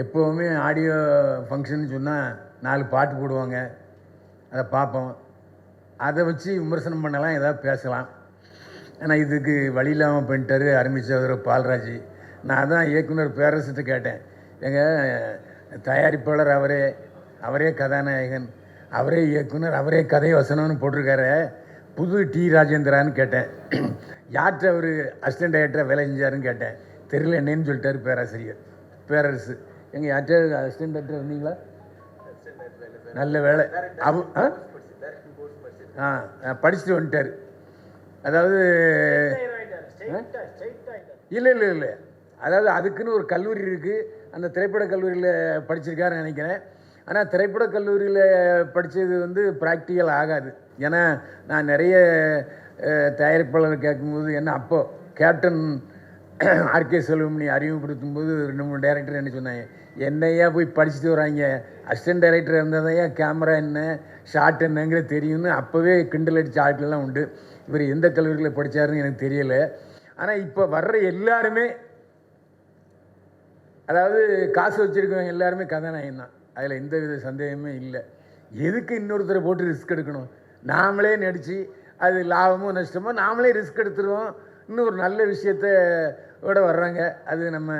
எப்போவுமே audio function சொன்னால் 4 பாட்டு போடுவாங்க, அதை பார்ப்போம். அதை வச்சு விமர்சனம் பண்ணலாம், ஏதாவது பேசலாம். ஆனால் இதுக்கு வழி இல்லாமல் பண்ணிட்டார் அருமைச்சவர் பால்ராஜ். நான் தான் இயக்குனர் பேரரசிட்ட கேட்டேன், எங்கள் தயாரிப்பாளர் அவரே கதாநாயகன், அவரே இயக்குனர், அவரே கதை வசனம்னு போட்டிருக்காரு, புது டி ராஜேந்திரான்னு கேட்டேன். யார்கிட்ட அவர் அசிஸ்டன்ட் டைரக்டராக வேலை செஞ்சாருன்னு கேட்டேன். தெரியல என்னன்னு சொல்லிட்டார் பேராசிரியர் பேரரசு. எங்கள் யார்கிட்ட அசிஸ்டன்ட் டைரக்டர் இருந்தீங்களா? நல்ல வேலை. படிச்சுட்டு வந்துட்டார். அதாவது இல்லை, அதாவது அதுக்குன்னு ஒரு கல்லூரி இருக்குது, அந்த திரைப்பட கல்லூரியில் படிச்சிருக்காருன்னு நினைக்கிறேன். ஆனால் திரைப்பட கல்லூரியில் படித்தது வந்து ப்ராக்டிக்கல் ஆகாது. ஏன்னா நான் நிறைய தயாரிப்பாளர் கேட்கும்போது என்ன, அப்போது கேப்டன் ஆர்கே செல்வமணி அறிமுகப்படுத்தும் போது 2-3 டைரக்டர் என்ன சொன்னாங்க, என்னையா போய் படிச்சுட்டு வராங்க, அசிஸ்டன்ட் டைரக்டர் இருந்தால் தான் கேமரா என்ன ஷார்ட் என்னங்கிறது தெரியும்னு அப்போவே கிண்டல் அடித்த ஆட்கள்லாம் உண்டு. இவர் எந்த கல்லூரியில் படித்தாருன்னு எனக்கு தெரியலை. ஆனால் இப்போ வர்ற எல்லாருமே, அதாவது காசு வச்சுருக்கவங்க எல்லாருமே கதாநாயகன் தான், அதில் எந்த வித சந்தேகமே இல்லை. எதுக்கு இன்னொருத்தரை போட்டு ரிஸ்க் எடுக்கணும்? நாமளே நடித்து அது லாபமோ நஷ்டமோ நாமளே ரிஸ்க் எடுத்துருவோம். இன்னும் ஒரு நல்ல விஷயத்தோட வர்றாங்க, அது நம்ம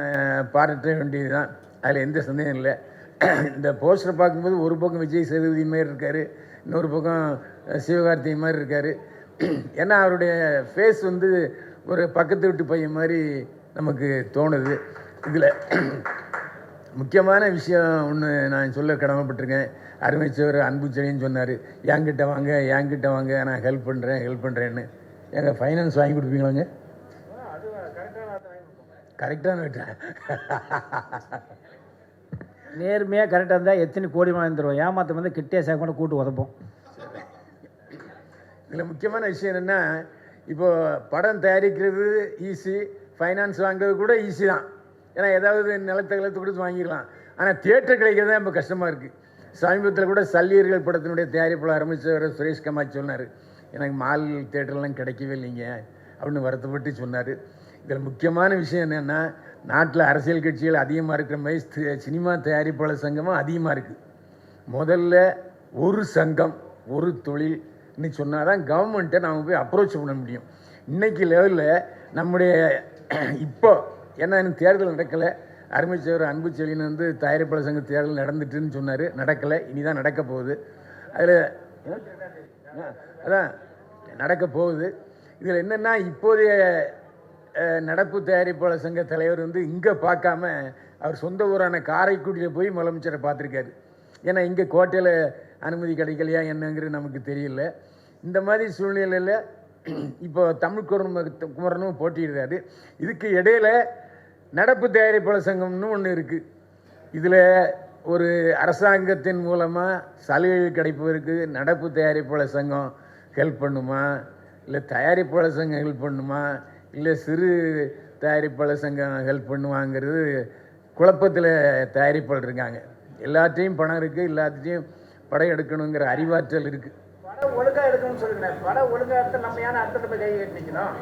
பாராட்ட வேண்டியது தான், அதில் எந்த சந்தேகம் இல்லை. இந்த போஸ்டரை பார்க்கும்போது ஒரு பக்கம் விஜய் சேதுபதி மாதிரி இருக்கார், இன்னொரு பக்கம் சிவகார்த்திகை மாதிரி இருக்கார். ஏன்னா அவருடைய ஃபேஸ் வந்து ஒரு பக்கத்து வீட்டு பையன் மாதிரி நமக்கு தோணுது. இதில் முக்கியமான விஷயம் ஒன்று நான் சொல்ல கடமைப்பட்டிருக்கேன். அருமைச்சவர் அன்புச்செழின்னு சொன்னார், என்கிட்ட வாங்க நான் ஹெல்ப் பண்ணுறேன்னு. எங்கள் ஃபைனான்ஸ் வாங்கி கொடுப்பீங்களாங்க? கரெக்டான விட்டேன். நேர்மையாக கரெக்டாக இருந்தால் எத்தனை கோடி வாங்கிடுவோம், ஏமாற்ற வந்து கிட்டே சேர்க்க கூட கூட்டு உதப்போம். இதில் முக்கியமான விஷயம் என்னென்னா, இப்போது படம் தயாரிக்கிறது ஈஸி, ஃபைனான்ஸ் வாங்குறது கூட ஈஸி தான். ஏன்னா ஏதாவது நிலத்தை கொடுத்து வாங்கிடலாம். ஆனால் தியேட்டர் கிடைக்கிறது தான் இப்போ கஷ்டமாக இருக்குது. சமீபத்தில் கூட சல்லியர்கள் படத்தினுடைய தயாரிப்பாளர் ஆரம்பித்தவர் சுரேஷ் கமாச் சொன்னார், எனக்கு மால் தியேட்டர்லாம் கிடைக்கவே இல்லைங்க அப்படின்னு வருத்தப்பட்டு சொன்னார். இதில் முக்கியமான விஷயம் என்னென்னா, நாட்டில் அரசியல் கட்சிகள் அதிகமாக இருக்கிற மாதிரி சினிமா தயாரிப்பாளர் சங்கமும் அதிகமாக இருக்குது. முதல்ல ஒரு சங்கம் ஒரு தொழில்னு சொன்னால் தான் கவர்மெண்ட்டை நாம் போய் அப்ரோச் பண்ண முடியும். இன்றைக்கி லெவலில் நம்முடைய இப்போ ஏன்னா எனக்கு தேர்தல் நடக்கலை, அருமைச்சவர் அன்புச்செழியன் வந்து தயாரிப்பாளர் சங்க தேர்தல் நடந்துட்டுன்னு சொன்னார், நடக்கலை, இனிதான் நடக்க போகுது. அதில் அதான் நடக்க போகுது. இதில் என்னென்னா, இப்போதைய நடப்பு தயாரிப்பாளர் சங்க தலைவர் வந்து இங்கே பார்க்காம அவர் சொந்த ஊரான காரைக்குடியில் போய் முதலமைச்சரை பார்த்துருக்காரு. ஏன்னா இங்கே கோட்டையில் அனுமதி கிடைக்கலையா என்னங்கிறது நமக்கு தெரியல. இந்த மாதிரி சூழ்நிலையில் இப்போ தமிழ் குமரனும் போட்டியிடுறாரு. இதுக்கு இடையில் நடப்பு தயாரிப்பாளர் சங்கம்னு ஒன்று இருக்குது. இதில் ஒரு அரசாங்கத்தின் மூலமாக சலுகைகள் கிடைப்பதற்கு நடப்பு தயாரிப்பாளர் சங்கம் ஹெல்ப் பண்ணுமா, இல்லை தயாரிப்பாளர் சங்கம் ஹெல்ப் பண்ணுமா, இல்லை சிறு தயாரிப்பாளர் சங்கம் ஹெல்ப் பண்ணுவாங்கிறது குழப்பத்தில் தயாரிப்பாளர் இருக்காங்க. எல்லாத்தையும் பணம் இருக்குது, எல்லாத்தையும் படம் எடுக்கணுங்கிற அறிவாற்றல் இருக்குது. படம் ஒழுங்காக எடுக்கணும்னு சொல்லுங்களேன். படம் ஒழுங்காக எடுத்து நம்ம ஏன்னா அடுத்த கை நிற்கணும்.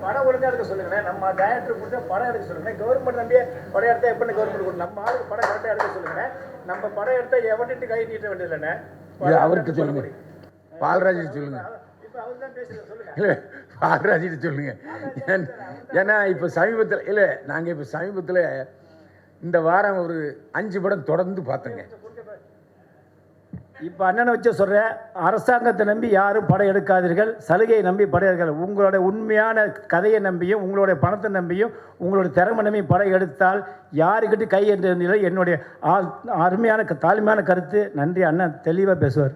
படம் ஒழுங்காக எடுக்க சொல்லுங்களேன். நம்ம டைரக்டர் கொடுத்தா படம் எடுக்க சொல்லுங்கள். கவர்மெண்ட் நம்பியே படம் எடுத்தால் எப்படி கவர்மெண்ட் கொடுக்கும்? நம்ம ஆளுக்கு படம் கரெக்டாக எடுக்க சொல்லுங்கள். நம்ம படம் எடுத்தால் எவன்ட்டு கை நீட்ட வேண்டியதில்லைண்ணே. அவர்கிட்ட சொல்லுங்க, பால்ராஜ் சொல்லுங்க. இல்லை பால்ராஜிட்டு சொல்லுங்க. ஏன்னா இப்போ சமீபத்தில் இல்லை, நாங்கள் இப்போ சமீபத்தில் இந்த வாரம் ஒரு 5 படம் தொடர்ந்து பார்த்தோங்க. இப்போ அண்ணனை வச்சு சொல்கிறேன், அரசாங்கத்தை நம்பி யாரும் படம் எடுக்காதீர்கள், சலுகையை நம்பி படம் எடுக்காது. உங்களோட உண்மையான கதையை நம்பியும் உங்களுடைய பணத்தை நம்பியும் உங்களுடைய திறமை நம்பி படம் எடுத்தால் யாருக்கிட்ட கை என்று என்னுடைய அருமையான தாழ்மையான கருத்து. நன்றி. அண்ணன் தெளிவாக பேசுவார்.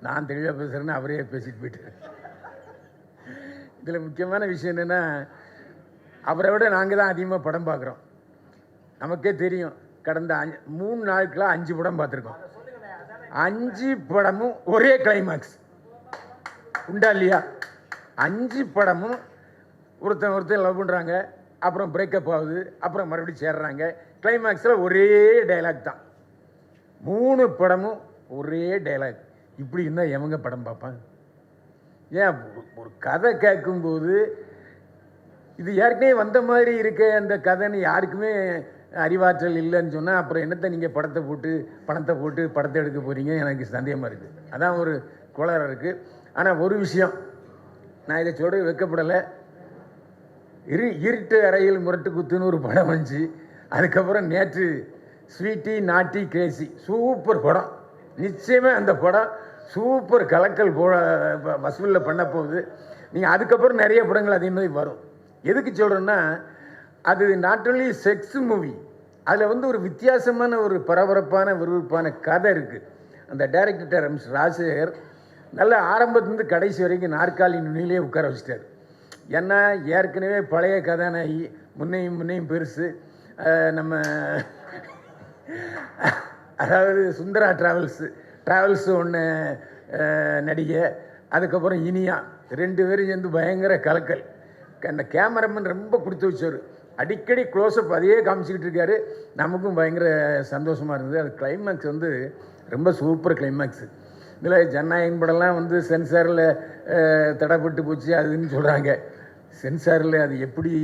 நான் தெளிவாக பேசுகிறேன்னு அவரே பேசிட்டு போயிட்டார். இதில் முக்கியமான விஷயம் என்னென்னா, அவரை விட நாங்கள் தான் அதிகமாக படம் பார்க்குறோம். நமக்கே தெரியும், கடந்த 3 நாட்களாக 5 படம் பார்த்துருக்கோம். 5 படமும் ஒரே கிளைமாக்ஸ் உண்டா இல்லையா? 5 படமும் ஒருத்தன் லவ் பண்ணுறாங்க, அப்புறம் பிரேக்கப் ஆகுது, அப்புறம் மறுபடியும் சேர்றாங்க, கிளைமாக்ஸில் ஒரே டைலாக் தான். 3 படமும் ஒரே டைலாக். இப்படி இருந்தால் எவங்க படம் பார்ப்பாங்க? ஏன் ஒரு கதை கேட்கும்போது இது ஏற்கனவே வந்த மாதிரி இருக்க அந்த கதைன்னு யாருக்குமே அறிவாற்றல் இல்லைன்னு சொன்னால் அப்புறம் என்னத்தை நீங்கள் பணத்தை போட்டு படத்தை எடுக்க போகிறீங்க எனக்கு சந்தேகமாக இருக்குது. அதான் ஒரு குளறு இருக்குது. ஆனால் ஒரு விஷயம் நான் இதை சொல்கிறது வெட்கப்படலை. இருட்டு அறையில் முரட்டு குத்துன்னு ஒரு படம் வந்துச்சு. அதுக்கப்புறம் நேற்று ஸ்வீட்டி நாட்டி கிரேசி சூப்பர் படம். நிச்சயமாக அந்த படம் சூப்பர் கலக்கல் வசூலில் பண்ண போகுது. நீங்கள் அதுக்கப்புறம் நிறைய படங்கள் அதே மாதிரி வரும். எதுக்கு சொல்கிறேன்னா அது நாட் ஒன்லி செக்ஸ் மூவி, அதில் வந்து ஒரு வித்தியாசமான ஒரு பரபரப்பான விறுவிறுப்பான கதை இருக்குது. அந்த டைரக்டர் ராஜசேகர் நல்ல ஆரம்பத்துலேருந்து கடைசி வரைக்கும் நாற்காலி நுனியிலே உட்கார வச்சிட்டார். ஏன்னா ஏற்கனவே பழைய கதாநாயகி முன்னையும் பெருசு நம்ம அதாவது சுந்தரா ட்ராவல்ஸ் ஒன்று நடிகை, அதுக்கப்புறம் இனியா 2 பேரும் சேர்ந்து பயங்கர கலக்கல். அந்த கேமராமேன் ரொம்ப கொடுத்து வச்சார். அடிக்கடி க்ளோஸ்அப் அதையே காமிச்சிக்கிட்டு இருக்காரு. நமக்கும் பயங்கர சந்தோஷமாக இருந்தது. அது கிளைமேக்ஸ் வந்து ரொம்ப சூப்பர் கிளைமேக்ஸு. இதில் ஜனநாயகம் படம்லாம் வந்து சென்சாரில் தடைப்பட்டு போச்சு அதுன்னு சொல்கிறாங்க. சென்சாரில் அது எப்படி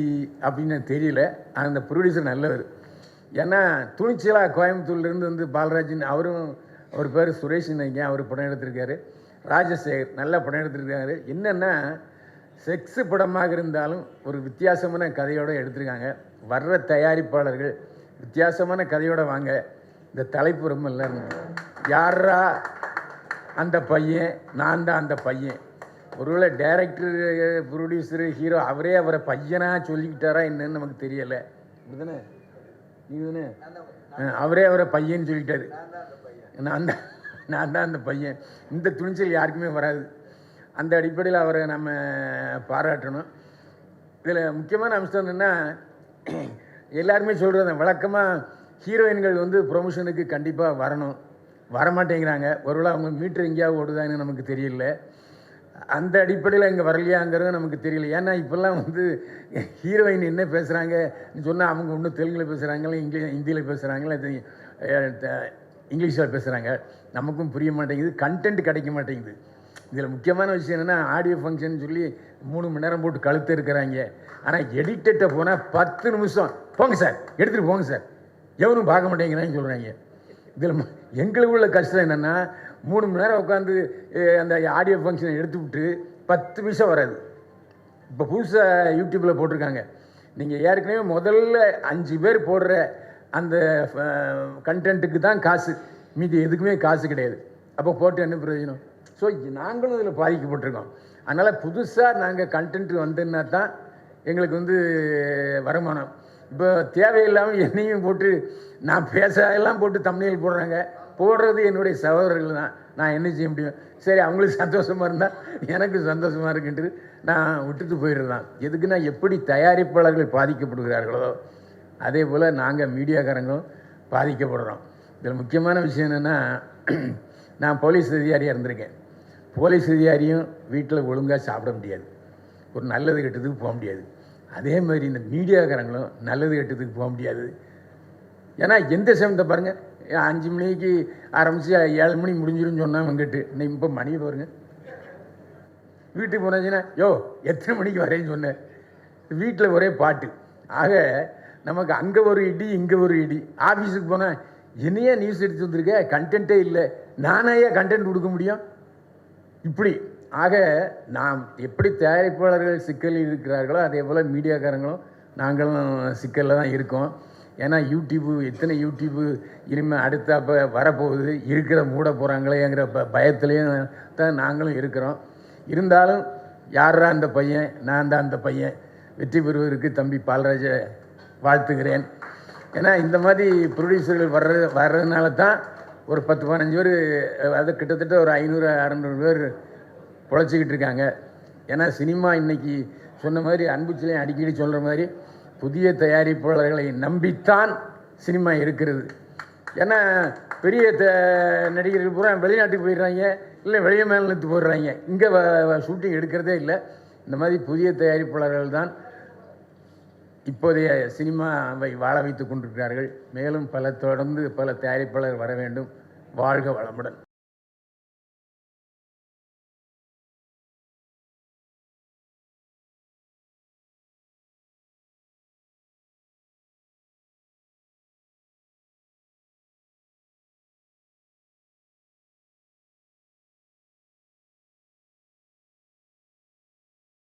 அப்படின்னு தெரியல. அந்த ப்ரொடியூசர் நல்லவர். ஏன்னா துணிச்சலாக கோயம்புத்தூர்லேருந்து வந்து பாலராஜன் அவர் பேர் சுரேஷ் நினைக்கிறேன், அவர் படம் எடுத்திருக்காரு. ராஜசேகர் நல்ல படம் எடுத்திருக்காரு. என்னென்னா செக்ஸு படமாக இருந்தாலும் ஒரு வித்தியாசமான கதையோடு எடுத்திருக்காங்க. வர்ற தயாரிப்பாளர்கள் வித்தியாசமான கதையோடு வாங்க. இந்த தலைப்பு ரொம்ப இல்லை. யாரா அந்த பையன், நான் தான் அந்த பையன். ஒருவேளை டைரக்டர் ப்ரொடியூசரு ஹீரோ அவரை பையனாக சொல்லிக்கிட்டாரா என்னன்னு நமக்கு தெரியலை. இப்படிதானே நீ அவரை பையன்னு சொல்லிட்டாரு. நான் தான் அந்த பையன். இந்த துணிச்சல் யாருக்குமே வராது. அந்த அடிப்படையில் அவரை நம்ம பாராட்டணும். இதில் முக்கியமான அம்சம் என்னென்னா எல்லாருமே சொல்கிறது வழக்கமாக ஹீரோயின்கள் வந்து ப்ரொமோஷனுக்கு கண்டிப்பாக வரமாட்டேங்கிறாங்க. ஒருவேளை அவங்க மீட்டர் எங்கேயாவது ஓடுதான்னு நமக்கு தெரியல. அந்த அடிப்படையில் இங்கே வரலையாங்கிறது நமக்கு தெரியல. ஏன்னா இப்போல்லாம் வந்து ஹீரோயின் என்ன பேசுகிறாங்கன்னு சொன்னால் அவங்க ஒன்றும் தெலுங்கில் பேசுகிறாங்களே, ஹிந்தியில் பேசுகிறாங்களே, இங்கிலீஷில் பேசுகிறாங்க. நமக்கும் புரிய மாட்டேங்குது, கண்டென்ட் கிடைக்க மாட்டேங்குது. இதில் முக்கியமான விஷயம் என்னென்னா ஆடியோ ஃபங்க்ஷன் சொல்லி 3 மணி நேரம் போட்டு கழுத்து இருக்கிறாங்க. ஆனால் எடிட்டர்கிட்ட போனால் 10 நிமிஷம் போங்க சார், எடுத்துகிட்டு போங்க சார், எவனும் பார்க்க மாட்டேங்கிறான்னு சொல்கிறாங்க. இதில் எங்களுக்கு உள்ள கஷ்டம் என்னென்னா 3 மணி நேரம் உட்காந்து அந்த ஆடியோ ஃபங்க்ஷனை எடுத்து விட்டு 10 நிமிஷம் வராது. இப்போ புதுசாக யூடியூப்பில் போட்டிருக்காங்க. நீங்கள் ஏற்கனவே முதல்ல 5 பேர் போடுற அந்த கண்டென்ட்டுக்கு தான் காசு, மீதி எதுக்குமே காசு கிடையாது. அப்போ போட்டு என்ன பிரயோஜனம்? ஸோ நாங்களும் இதில் பாதிக்கப்பட்டிருக்கோம். அதனால் புதுசாக நாங்கள் கண்டென்ட் வந்துன்னா தான் எங்களுக்கு வந்து வருமானம். இப்போ தேவையில்லாமல் என்னையும் போட்டு நான் எல்லாம் போட்டு தம்ப்நெயில் போடுறது என்னுடைய சகோதரர்கள் தான். நான் என்ன செய்ய முடியும்? சரி, அவங்களுக்கு சந்தோஷமாக இருந்தால் எனக்கு சந்தோஷமாக இருக்குன்ட்டு நான் விட்டுட்டு போயிடுறதான். எதுக்குன்னா எப்படி தயாரிப்பாளர்கள் பாதிக்கப்படுகிறார்களோ அதே போல் நாங்கள் மீடியாக்காரங்களும் பாதிக்கப்படுறோம். இதில் முக்கியமான விஷயம் என்னென்னா நான் போலீஸ் அதிகாரியாக இருந்திருக்கேன். போலீஸ் அதிகாரியும் வீட்டில் ஒழுங்காக சாப்பிட முடியாது, ஒரு நல்லது கெட்டதுக்கு போக முடியாது. அதே மாதிரி இந்த மீடியாக்காரங்களும் நல்லது கெட்டதுக்கு போக முடியாது. ஏன்னா எந்த சமயத்தை பாருங்கள், 5 மணிக்கு ஆரம்பித்து 7 மணி முடிஞ்சிருன்னு சொன்னால் வந்துட்டு இப்போ மணி பாருங்க. வீட்டுக்கு போனாச்சுன்னா எத்தனை மணிக்கு வரேன்னு சொன்னேன். வீட்டில் ஒரே பாட்டு. ஆக நமக்கு அங்கே ஒரு இடி இங்கே ஒரு இடி. ஆஃபீஸுக்கு போனால் என்னையே நியூஸ் எடுத்து வந்திருக்க, கண்டென்ட்டே இல்லை, நானே கண்டென்ட் கொடுக்க முடியும் இப்படி. ஆக நாம் எப்படி தயாரிப்பாளர்கள் சிக்கலில் இருக்கிறார்களோ அதே போல் மீடியாக்காரங்களும் நாங்களும் சிக்கலில் தான் இருக்கோம். ஏன்னா எத்தனை யூடியூப்பு இனிமேல் அடுத்தாப்போ வரப்போகுது, இருக்கிற மூட போகிறாங்களேங்கிற பயத்துலேயும் தான் நாங்களும் இருக்கிறோம். இருந்தாலும் யாரா அந்த பையன், நான் தான் அந்த பையன் வெற்றி பெறுவதற்கு தம்பி பாலராஜை வாழ்த்துகிறேன். ஏன்னா இந்த மாதிரி ப்ரொடியூசர்கள் வர்றதுனால தான் ஒரு 10-15 பேர், அது கிட்டத்தட்ட ஒரு 500-600 பேர் பொழைச்சிக்கிட்டு இருக்காங்க. ஏன்னா சினிமா இன்றைக்கி சொன்ன மாதிரி அன்புச்சிலையும் அடிக்கடி சொல்கிற மாதிரி புதிய தயாரிப்பாளர்களை நம்பித்தான் சினிமா இருக்கிறது. ஏன்னா பெரிய நடிகர்கள் பூரா வெளிநாட்டுக்கு போயிடுறாங்க, இல்லை வெளிய மாநிலத்துக்கு போயிடுறாங்க, இங்கே ஷூட்டிங் எடுக்கிறதே இல்லை. இந்த மாதிரி புதிய தயாரிப்பாளர்கள் தான் இப்போதைய சினிமாவை வாழ வைத்து கொண்டிருக்கிறார்கள். மேலும் தொடர்ந்து பல தயாரிப்பாளர் வர வேண்டும். வாழ்க வளமுடன்.